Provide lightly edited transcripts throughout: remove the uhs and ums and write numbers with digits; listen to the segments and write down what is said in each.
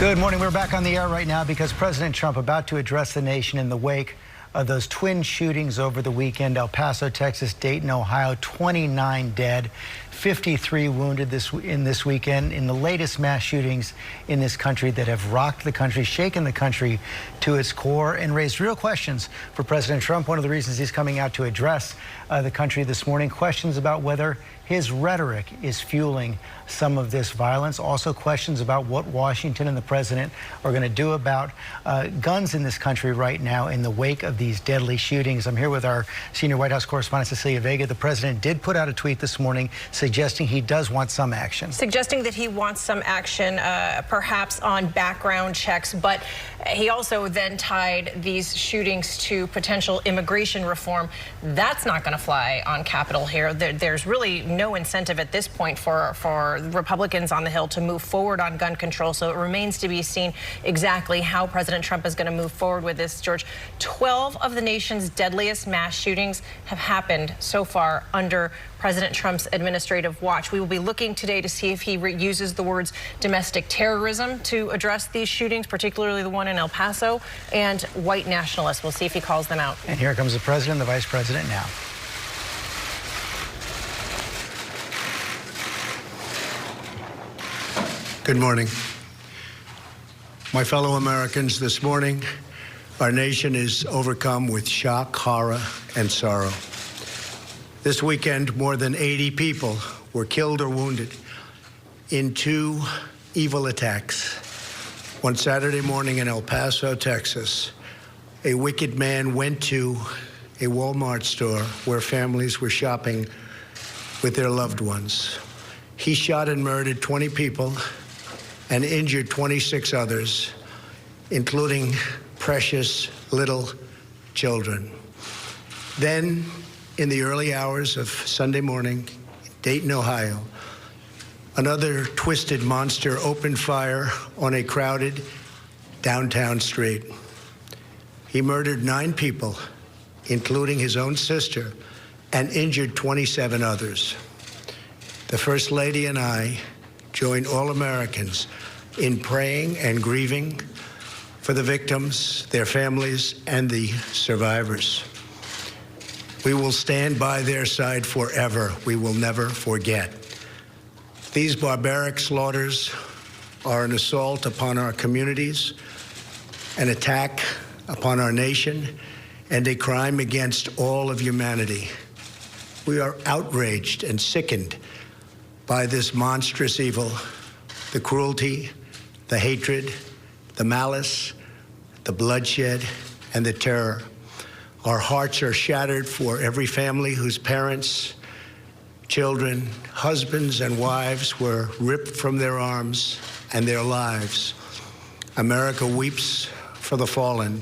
Good morning. We're back on the air right now because President Trump about to address the nation in the wake of those twin shootings over the weekend. El Paso, Texas, Dayton, Ohio, 29 dead, 53 wounded this weekend in the latest mass shootings in this country that have rocked the country, shaken the country to its core, and raised real questions for President Trump. One of the reasons he's coming out to address the country this morning, questions about whether his rhetoric is fueling some of this violence. Also questions about what Washington and the president are going to do about guns in this country right now in the wake of these deadly shootings. I'm here with our senior White House correspondent, Cecilia Vega. The president did put out a tweet this morning suggesting he does want some action. Suggesting that he wants some action, perhaps on background checks, but he also then tied these shootings to potential immigration reform. That's not going to fly on Capitol Hill. There's really no incentive at this point for Republicans on the Hill to move forward on gun control, so it remains to be seen exactly how President Trump is going to move forward with this, George. 12 of the nation's deadliest mass shootings have happened so far under President Trump's administrative watch. We will be looking today to see if he uses the words domestic terrorism to address these shootings, particularly the one in El Paso, and white nationalists. We'll see if he calls them out. And here comes the president and the vice president now. Good morning. My fellow Americans, this morning, our nation is overcome with shock, horror, and sorrow. This weekend, more than 80 people were killed or wounded in two evil attacks. One Saturday morning in El Paso, Texas, a wicked man went to a Walmart store where families were shopping with their loved ones. He shot and murdered 20 people and injured 26 others, including precious little children. Then, in the early hours of Sunday morning, in Dayton, Ohio, another twisted monster opened fire on a crowded downtown street. He murdered 9 people, including his own sister, and injured 27 others. The First Lady and I join all Americans in praying and grieving for the victims, their families, and the survivors. We will stand by their side forever. We will never forget. These barbaric slaughters are an assault upon our communities, an attack upon our nation, and a crime against all of humanity. We are outraged and sickened by this monstrous evil, the cruelty, the hatred, the malice, the bloodshed, and the terror. Our hearts are shattered for every family whose parents, children, husbands, and wives were ripped from their arms and their lives. America weeps for the fallen.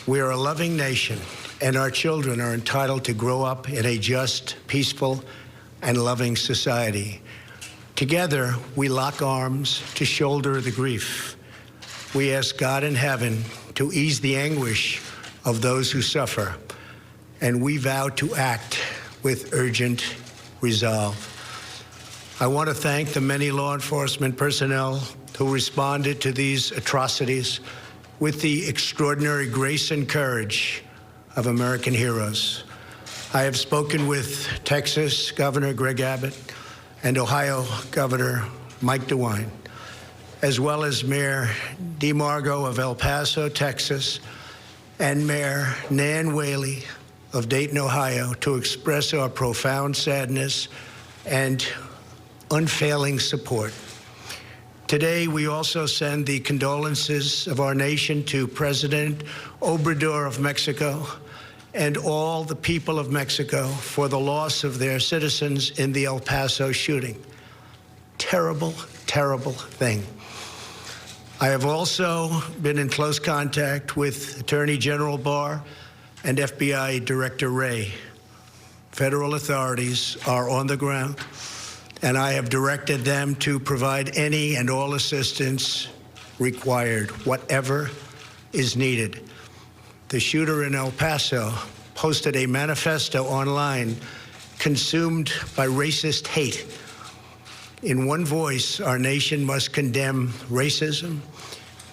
We are a loving nation, and our children are entitled to grow up in a just, peaceful, and loving society. Together, we lock arms to shoulder the grief. We ask God in heaven to ease the anguish of those who suffer, and we vow to act with urgent resolve. I want to thank the many law enforcement personnel who responded to these atrocities with the extraordinary grace and courage of American heroes. I have spoken with Texas Governor Greg Abbott and Ohio Governor Mike DeWine, as well as Mayor DeMargo of El Paso, Texas, and Mayor Nan Whaley of Dayton, Ohio, to express our profound sadness and unfailing support. Today, we also send the condolences of our nation to President Obrador of Mexico and all the people of Mexico for the loss of their citizens in the El Paso shooting. Terrible, terrible thing. I have also been in close contact with Attorney General Barr and FBI Director Wray. Federal authorities are on the ground, and I have directed them to provide any and all assistance required, whatever is needed. The shooter in El Paso posted a manifesto online consumed by racist hate. In one voice, our nation must condemn racism,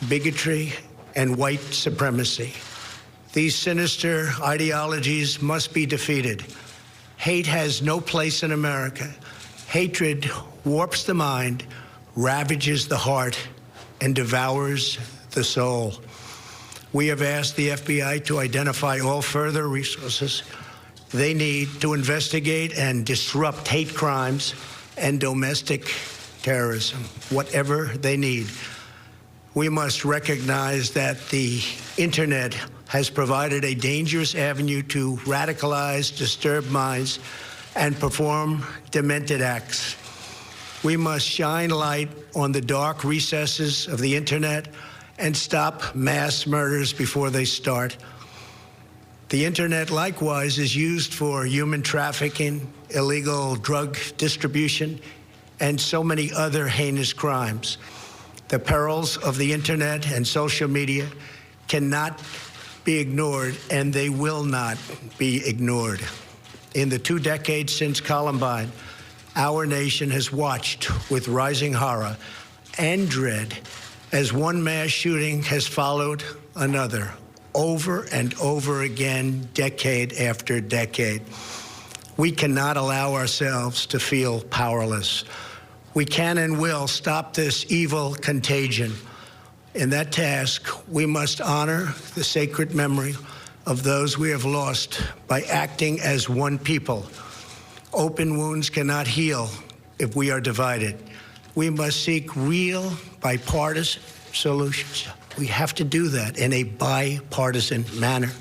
bigotry, and white supremacy. These sinister ideologies must be defeated. Hate has no place in America. Hatred warps the mind, ravages the heart, and devours the soul. We have asked the FBI to identify all further resources they need to investigate and disrupt hate crimes and domestic terrorism, whatever they need. We must recognize that the internet has provided a dangerous avenue to radicalize disturbed minds and perform demented acts. We must shine light on the dark recesses of the internet and stop mass murders before they start. The internet, likewise, is used for human trafficking, illegal drug distribution, and so many other heinous crimes. The perils of the internet and social media cannot be ignored, and they will not be ignored. In the 2 decades since Columbine, our nation has watched with rising horror and dread as one mass shooting has followed another, over and over again, decade after decade. We cannot allow ourselves to feel powerless. We can and will stop this evil contagion. In that task, we must honor the sacred memory of those we have lost by acting as one people. Open wounds cannot heal if we are divided. We must seek real bipartisan solutions. We have to do that in a bipartisan manner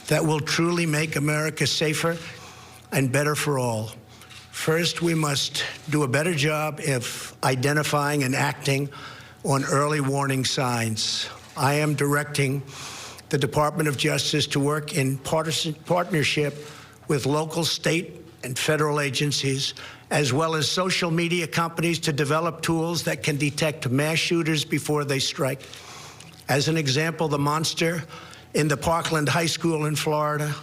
that will truly make America safer and better for all. First, we must do a better job of identifying and acting on early warning signs. I am directing the Department of Justice to work in partnership with local, state, and federal agencies, as well as social media companies, to develop tools that can detect mass shooters before they strike. As an example, the monster in the Parkland High School in Florida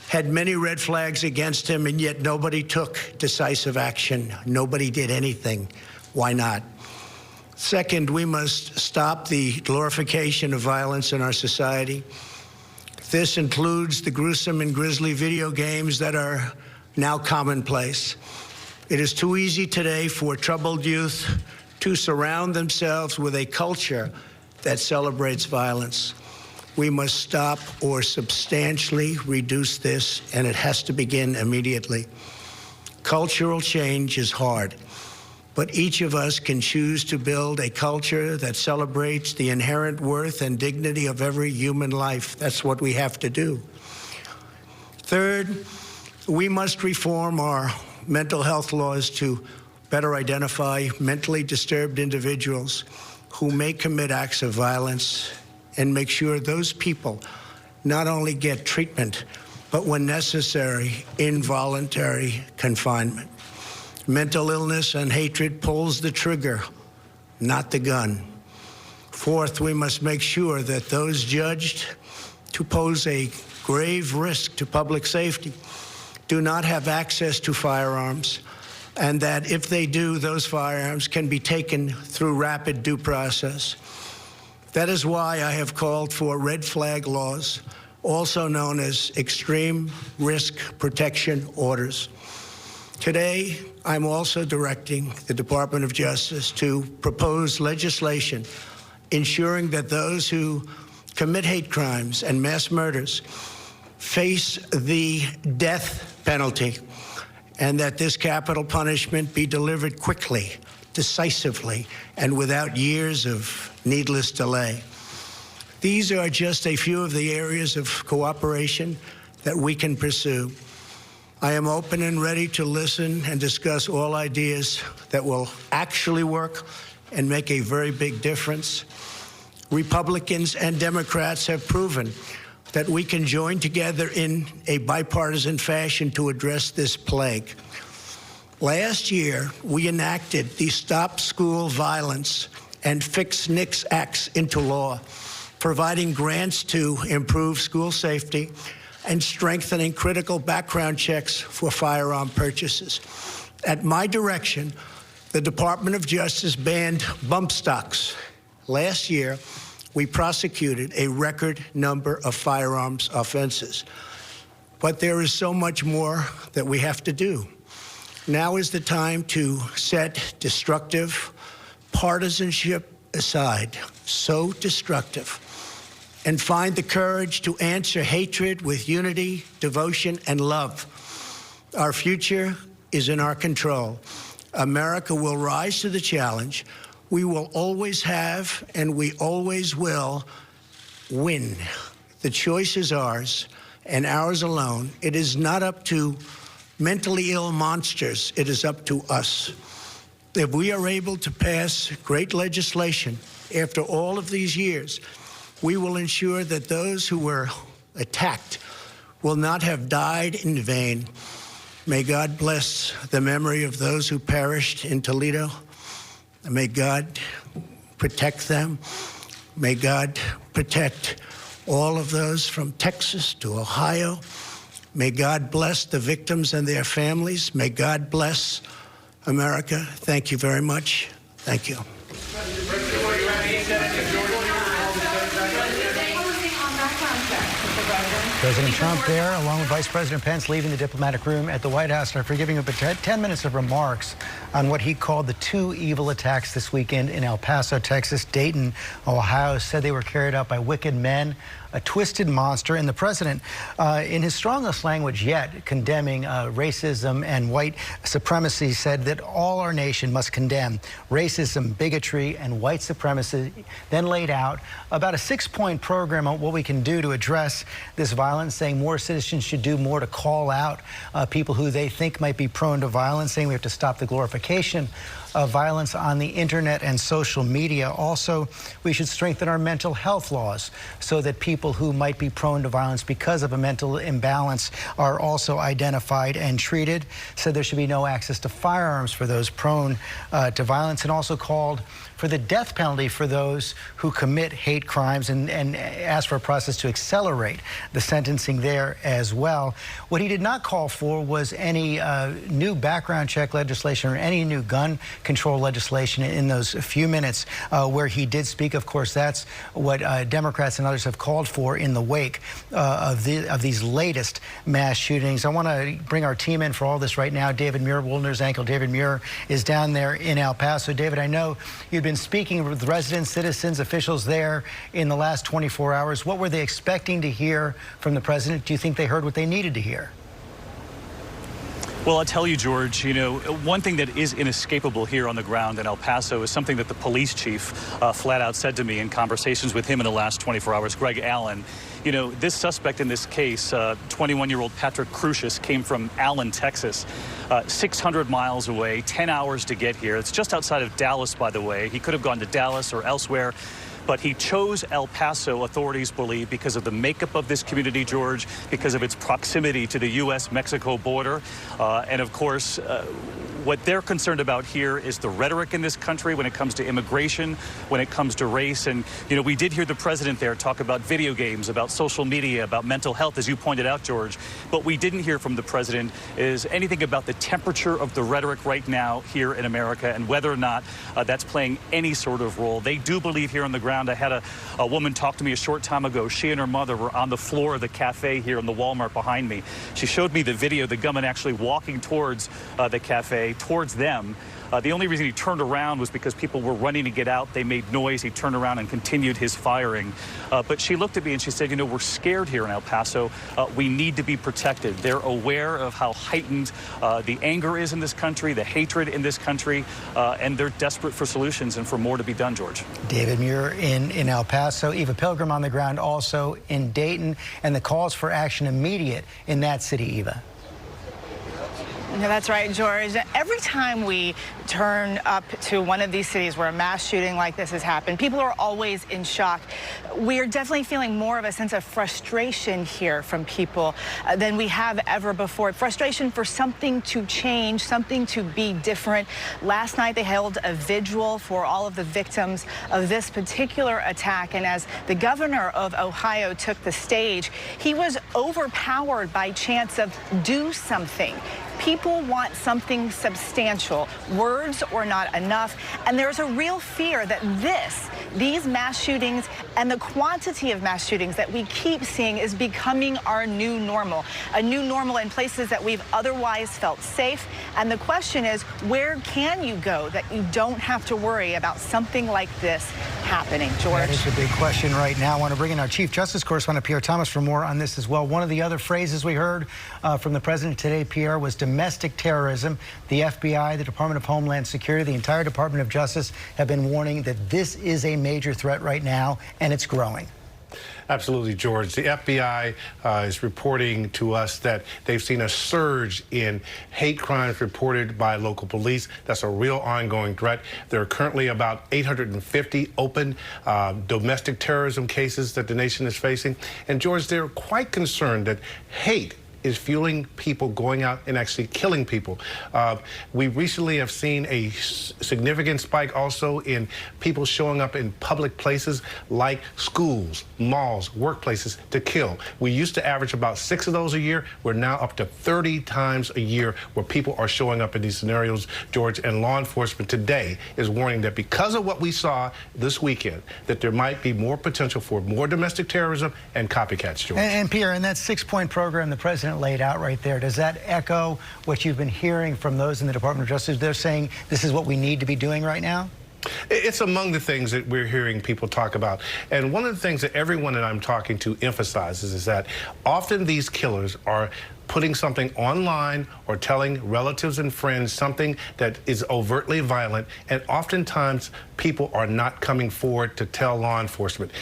had many red flags against him, and yet nobody took decisive action. Nobody did anything. Why not? Second, we must stop the glorification of violence in our society. This includes the gruesome and grisly video games that are now commonplace. It is too easy today for troubled youth to surround themselves with a culture that celebrates violence. We must stop or substantially reduce this, and it has to begin immediately. Cultural change is hard, but each of us can choose to build a culture that celebrates the inherent worth and dignity of every human life. That's what we have to do. Third, we must reform our mental health laws to better identify mentally disturbed individuals who may commit acts of violence and make sure those people not only get treatment, but when necessary, involuntary confinement. Mental illness and hatred pulls the trigger, not the gun. Fourth, we must make sure that those judged to pose a grave risk to public safety do not have access to firearms, and that if they do, those firearms can be taken through rapid due process. That is why I have called for red flag laws, also known as extreme risk protection orders. Today, I'm also directing the Department of Justice to propose legislation ensuring that those who commit hate crimes and mass murders face the death penalty, and that this capital punishment be delivered quickly, decisively, and without years of needless delay. These are just a few of the areas of cooperation that we can pursue. I am open and ready to listen and discuss all ideas that will actually work and make a very big difference. Republicans and Democrats have proven that we can join together in a bipartisan fashion to address this plague. Last year, we enacted the Stop School Violence and Fix NICS Acts into law, providing grants to improve school safety and strengthening critical background checks for firearm purchases. At my direction, The Department of Justice banned bump stocks. Last year, we prosecuted a record number of firearms offenses. But there is so much more that we have to do. Now is the time to set destructive partisanship aside, so destructive, and find the courage to answer hatred with unity, devotion, and love. Our future is in our control. America will rise to the challenge. We will always have, and we always will, win. The choice is ours, and ours alone. It is not up to mentally ill monsters. It is up to us. If we are able to pass great legislation after all of these years, we will ensure that those who were attacked will not have died in vain. May God bless the memory of those who perished in Toledo. May God protect them. May God protect all of those from Texas to Ohio. May God bless the victims and their families. May God bless America. Thank you very much. Thank you. President Trump there, along with Vice President Pence, leaving the diplomatic room at the White House after giving up 10 minutes of remarks on what he called the two evil attacks this weekend in El Paso, Texas. Dayton, Ohio, said they were carried out by wicked men, a twisted monster. And the president, in his strongest language yet, condemning racism and white supremacy, said that all our nation must condemn racism, bigotry, and white supremacy. Then laid out about a 6-point program on what we can do to address this violence, saying more citizens should do more to call out people who they think might be prone to violence, saying we have to stop the glorification of violence on the internet and social media. Also, we should strengthen our mental health laws so that people who might be prone to violence because of a mental imbalance are also identified and treated. Said there should be no access to firearms for those prone to violence, and also called for the death penalty for those who commit hate crimes, and asked for a process to accelerate the sentencing there as well. What he did not call for was any new background check legislation or any new gun control legislation in those few minutes where he did speak. Of course, that's what Democrats and others have called for in the wake of these latest mass shootings. I want to bring our team in for all this right now. David Muir, Woolner's ankle. David Muir is down there in El Paso. David, I know you've been speaking with residents, citizens, officials there in the last 24 hours. What were they expecting to hear from the president? Do you think they heard what they needed to hear? Well, I'll tell you, George, you know, one thing that is inescapable here on the ground in El Paso is something that the police chief flat out said to me in conversations with him in the last 24 hours, Greg Allen. You know, this suspect in this case, 21-year-old Patrick Crucius, came from Allen, Texas, 600 miles away, 10 hours to get here. It's just outside of Dallas, by the way. He could have gone to Dallas or elsewhere, but he chose El Paso, authorities believe, because of the makeup of this community, George, because of its proximity to the U.S.-Mexico border. And of course, what they're concerned about here is the rhetoric in this country when it comes to immigration, when it comes to race. And, you know, we did hear the president there talk about video games, about social media, about mental health, as you pointed out, George. But we didn't hear from the president is anything about the temperature of the rhetoric right now here in America and whether or not that's playing any sort of role. They do believe here on the ground. I had a woman talk to me a short time ago. She and her mother were on the floor of the cafe here in the Walmart behind me. She showed me the video, the gunman actually walking towards the cafe, towards them. The only reason he turned around was because people were running to get out. They made noise. He turned around and continued his firing. But she looked at me and she said, you know, we're scared here in El Paso. We need to be protected. They're aware of how heightened the anger is in this country, the hatred in this country, and they're desperate for solutions and for more to be done, George. David Muir in El Paso. Eva Pilgrim on the ground also in Dayton, and the calls for action immediate in that city, Eva. Yeah, that's right, George. Every time we turn up to one of these cities where a mass shooting like this has happened, people are always in shock. We are definitely feeling more of a sense of frustration here from people than we have ever before. Frustration for something to change, something to be different. Last night they held a vigil for all of the victims of this particular attack, and as the governor of Ohio took the stage, he was overpowered by chants of "do something." People want something substantial, words or not enough, and there's a real fear that these mass shootings and the quantity of mass shootings that we keep seeing is becoming our new normal, a new normal in places that we've otherwise felt safe. And the question is, where can you go that you don't have to worry about something like this happening? George? That is a big question right now. I want to bring in our Chief Justice correspondent, Pierre Thomas, for more on this as well. One of the other phrases we heard from the president today, Pierre, was domestic terrorism. The FBI, the Department of Homeland Security, the entire Department of Justice have been warning that this is a major threat right now, and it's growing. Absolutely, George. The FBI is reporting to us that they've seen a surge in hate crimes reported by local police. That's a real ongoing threat. There are currently about 850 open domestic terrorism cases that the nation is facing. And, George, they're quite concerned that hate is fueling people going out and actually killing people. We recently have seen a significant spike also in people showing up in public places like schools, malls, workplaces to kill. We used to average about 6 of those a year. We're now up to 30 times a year where people are showing up in these scenarios, George, and law enforcement today is warning that because of what we saw this weekend, that there might be more potential for more domestic terrorism and copycats, George. And Pierre, in that 6-point program the president laid out right there, does that echo what you've been hearing from those in the Department of Justice? They're saying this is what we need to be doing right now? It's among the things that we're hearing people talk about. And one of the things that everyone that I'm talking to emphasizes is that often these killers are putting something online or telling relatives and friends something that is overtly violent, and oftentimes people are not coming forward to tell law enforcement.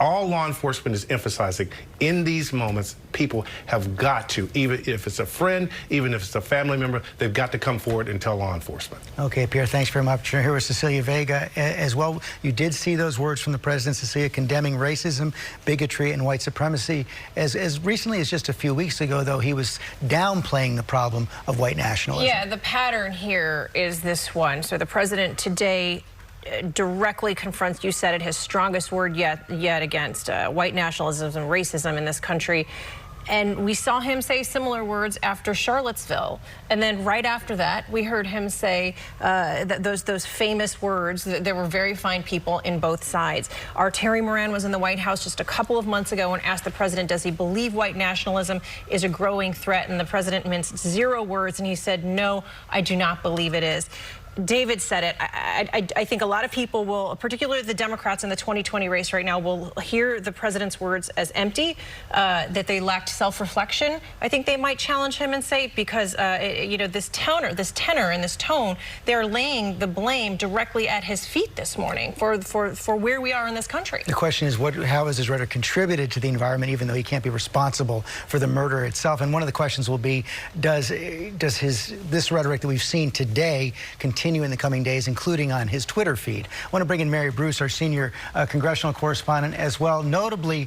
All law enforcement is emphasizing in these moments, people have got to, even if it's a friend, even if it's a family member, they've got to come forward and tell law enforcement. Okay, Pierre, thanks very much. Here with Cecilia Vega as well. You did see those words from the president, Cecilia, condemning racism, bigotry, and white supremacy. As recently as just a few weeks ago, though, he was downplaying the problem of white nationalism. Yeah, the pattern here is this one. So the president today directly confronts, you said it, his strongest word yet against white nationalism and racism in this country. And we saw him say similar words after Charlottesville. And then right after that, we heard him say those famous words. There were very fine people in both sides. Our Terry Moran was in the White House just a couple of months ago and asked the president, does he believe white nationalism is a growing threat? And the president minced 0 words, and he said, no, I do not believe it is. David said it. I think a lot of people will, particularly the Democrats in the 2020 race right now, will hear the president's words as empty, that they lacked self-reflection. I think they might challenge him and say, because you know, this tenor and this tone, they're laying the blame directly at his feet this morning for where we are in this country. The question is, how has his rhetoric contributed to the environment, even though he can't be responsible for the murder itself? And one of the questions will be, does this rhetoric that we've seen today continue in the coming days, including on his Twitter feed? I want to bring in Mary Bruce, our senior congressional correspondent as well. Notably,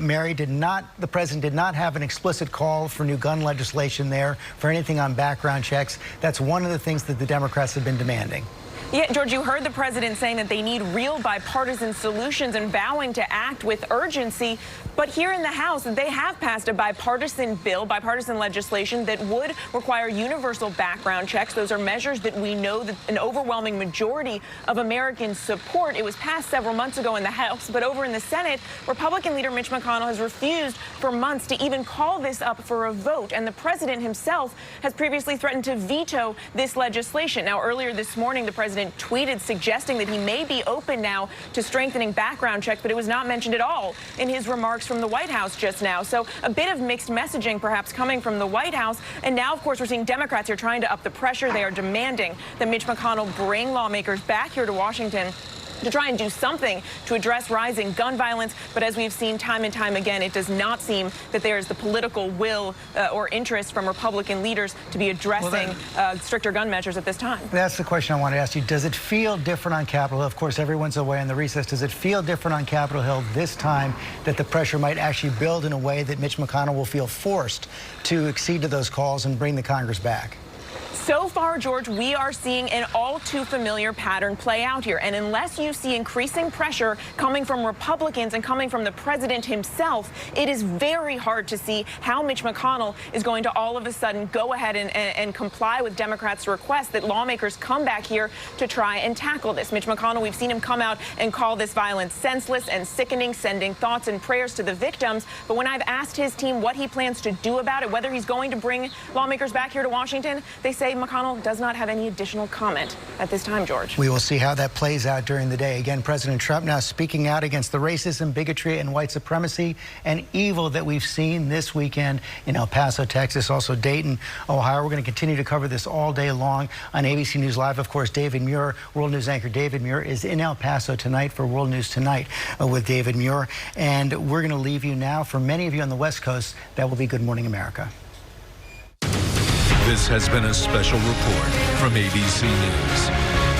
Mary, the president did not have an explicit call for new gun legislation there, for anything on background checks. That's one of the things that the Democrats have been demanding. Yeah, George, you heard the president saying that they need real bipartisan solutions and vowing to act with urgency. But here in the House, they have passed a bipartisan bill, bipartisan legislation that would require universal background checks. Those are measures that we know that an overwhelming majority of Americans support. It was passed several months ago in the House, but over in the Senate, Republican leader Mitch McConnell has refused for months to even call this up for a vote. And the president himself has previously threatened to veto this legislation. Now, earlier this morning, the president tweeted suggesting that he may be open now to strengthening background checks, but it was not mentioned at all in his remarks from the White House just now. So a bit of mixed messaging perhaps coming from the White House. And now, of course, we're seeing Democrats here trying to up the pressure. They are demanding that Mitch McConnell bring lawmakers back here to Washington to try and do something to address rising gun violence. But as we've seen time and time again, it does not seem that there is the political will or interest from Republican leaders to be addressing stricter gun measures at this time. That's the question I want to ask you. Does it feel different on Capitol Hill? Of course, everyone's away on the recess. Does it feel different on Capitol Hill this time, that the pressure might actually build in a way that Mitch McConnell will feel forced to accede to those calls and bring the Congress back? So far, George, we are seeing an all too familiar pattern play out here. And unless you see increasing pressure coming from Republicans and coming from the president himself, it is very hard to see how Mitch McConnell is going to all of a sudden go ahead and comply with Democrats' request that lawmakers come back here to try and tackle this. Mitch McConnell, we've seen him come out and call this violence senseless and sickening, sending thoughts and prayers to the victims. But when I've asked his team what he plans to do about it, whether he's going to bring lawmakers back here to Washington, they say McConnell does not have any additional comment at this time, George. We will see how that plays out during the day. Again, President Trump now speaking out against the racism, bigotry, and white supremacy and evil that we've seen this weekend in El Paso, Texas, also Dayton, Ohio. We're going to continue to cover this all day long on ABC News Live. Of course, David Muir, World News anchor David Muir, is in El Paso tonight for World News Tonight with David Muir. And we're going to leave you now. For many of you on the West Coast, that will be Good Morning America. This has been a special report from ABC News.